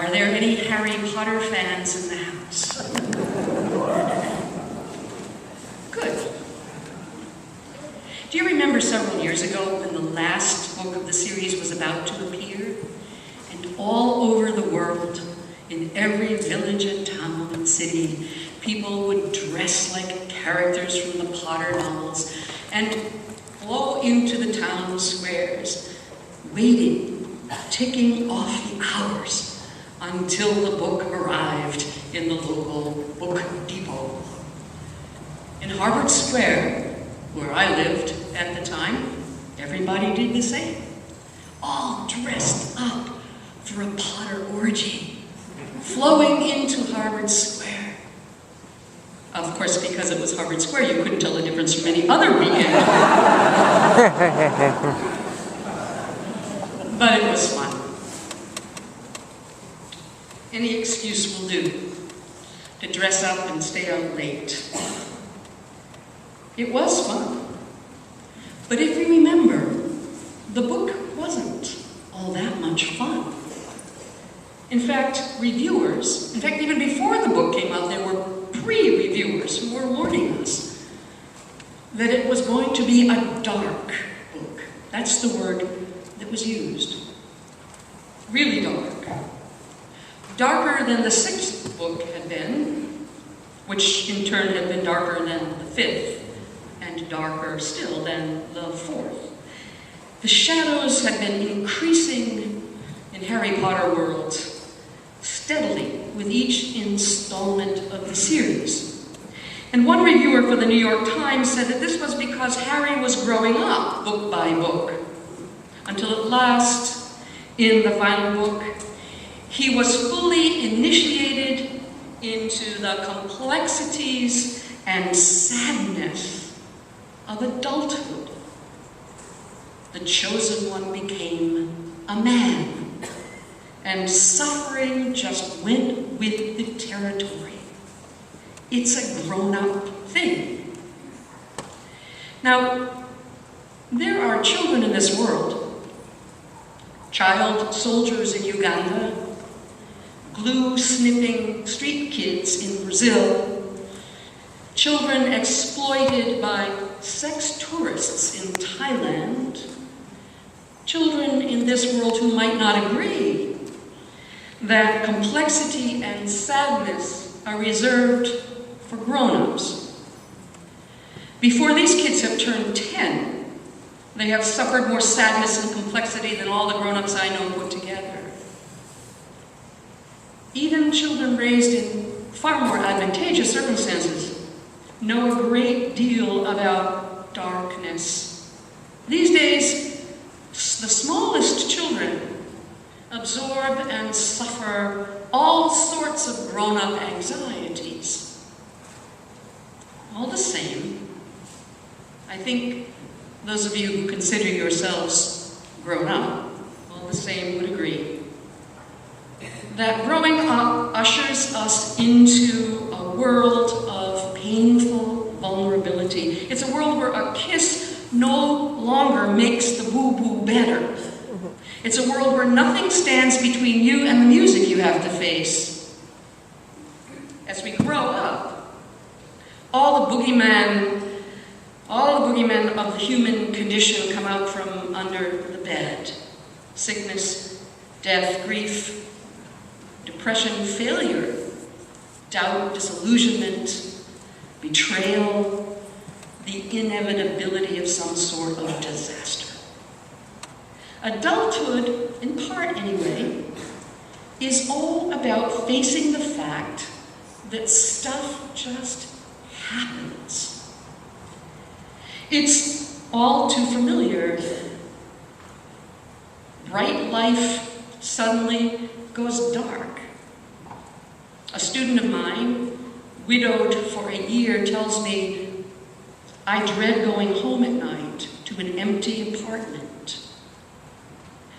Are there any Harry Potter fans in the house? Good. Do you remember several years ago when the last book of the series was about to appear? And all over the world, in every village and town and city, people would dress like characters from the Potter novels and flow into the town squares, waiting, ticking off the hours until the book arrived in the local book depot. In Harvard Square, where I lived at the time, everybody did the same. All dressed up for a Potter orgy, flowing into Harvard Square. Of course, because it was Harvard Square, you couldn't tell the difference from any other weekend. But it was fun. Any excuse will do to dress up and stay out late. It was fun. But if you remember, the book wasn't all that much fun. In fact, even before the book came out, there were pre-reviewers who were warning us that it was going to be a dark book. That's the word that was used. Really dark. Darker than the sixth book had been, which in turn had been darker than the fifth, and darker still than the fourth. The shadows had been increasing in Harry Potter world steadily with each installment of the series. And one reviewer for the New York Times said that this was because Harry was growing up book by book, until at last, in the final book, he was fully initiated into the complexities and sadness of adulthood. The chosen one became a man, and suffering just went with the territory. It's a grown-up thing. Now, there are children in this world, child soldiers in Uganda, glue-sniffing street kids in Brazil, children exploited by sex tourists in Thailand, children in this world who might not agree that complexity and sadness are reserved for grown-ups. Before these kids have turned 10, they have suffered more sadness and complexity than all the grown-ups I know put together. Even children raised in far more advantageous circumstances know a great deal about darkness. These days, the smallest children absorb and suffer all sorts of grown-up anxieties. All the same, I think those of you who consider yourselves grown up, all the same would agree that growing up ushers us into a world of painful vulnerability. It's a world where a kiss no longer makes the boo-boo better. It's a world where nothing stands between you and the music you have to face. As we grow up, all the boogeymen of the human condition come out from under the bed. Sickness, death, grief, depression, failure, doubt, disillusionment, betrayal, the inevitability of some sort of disaster. Adulthood, in part anyway, is all about facing the fact that stuff just happens. It's all too familiar. Bright life suddenly goes dark. A student of mine, widowed for a year, tells me, "I dread going home at night to an empty apartment."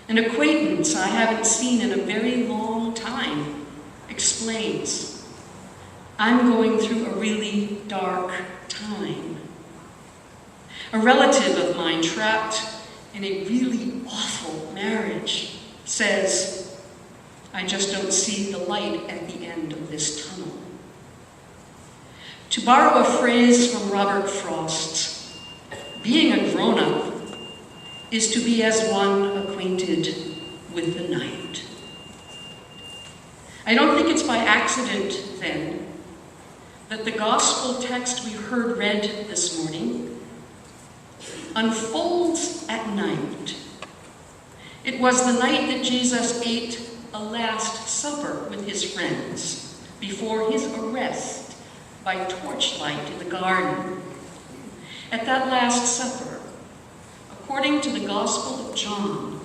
An acquaintance I haven't seen in a very long time explains, "I'm going through a really dark time." A relative of mine trapped in a really awful marriage says, I just don't see the light at the end of this tunnel. To borrow a phrase from Robert Frost, being a grown-up is to be as one acquainted with the night. I don't think it's by accident, then, that the gospel text we heard read this morning unfolds at night. It was the night that Jesus ate a Last Supper with his friends before his arrest by torchlight in the garden. At that Last Supper, according to the Gospel of John,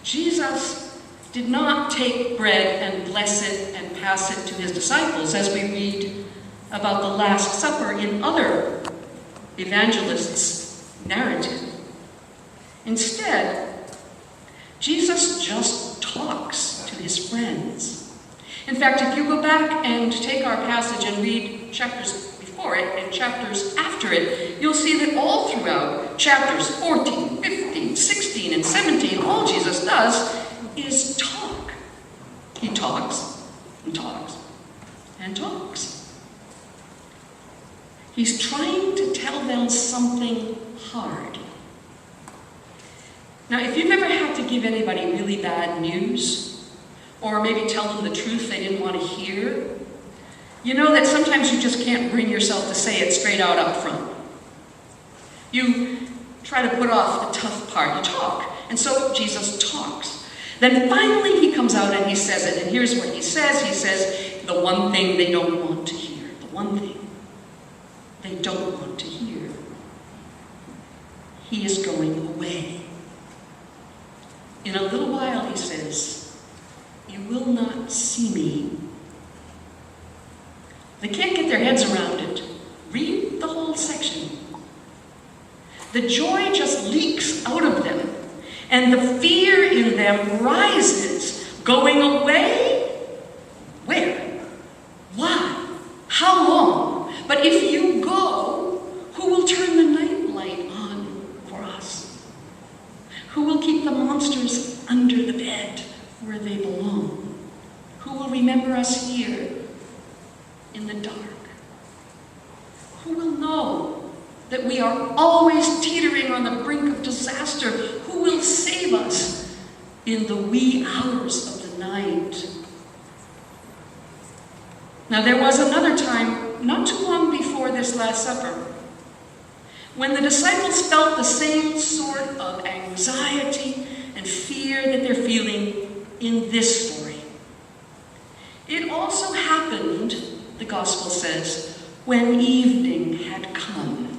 Jesus did not take bread and bless it and pass it to his disciples, as we read about the Last Supper in other evangelists' narrative. Instead, Jesus just talks to his friends. In fact, if you go back and take our passage and read chapters before it and chapters after it, you'll see that all throughout chapters 14, 15, 16, and 17, all Jesus does is talk. He talks and talks and talks. He's trying to tell them something hard. Now, if you've ever had to give anybody really bad news, or maybe tell them the truth they didn't want to hear, you know that sometimes you just can't bring yourself to say it straight out up front. You try to put off the tough part. You talk. And so Jesus talks. Then finally he comes out and he says it. And here's what he says. He says the one thing they don't want to hear. The one thing they don't want to hear. He is going away. In a little while, he says, you will not see me. They can't get their heads around it. Read the whole section. The joy just leaks out of them, and the fear in them rises. Going away? Where? Why? How long? But if you go, who will turn the nightlight on for us? Who will keep the monsters under the bed where they belong? Who will remember us here in the dark? Who will know that we are always teetering on the brink of disaster? Who will save us in the wee hours of the night? Now, there was another time, not too long before this Last Supper, when the disciples felt the same sort of anxiety and fear that they're feeling in this story. It also happened, the gospel says, when evening had come.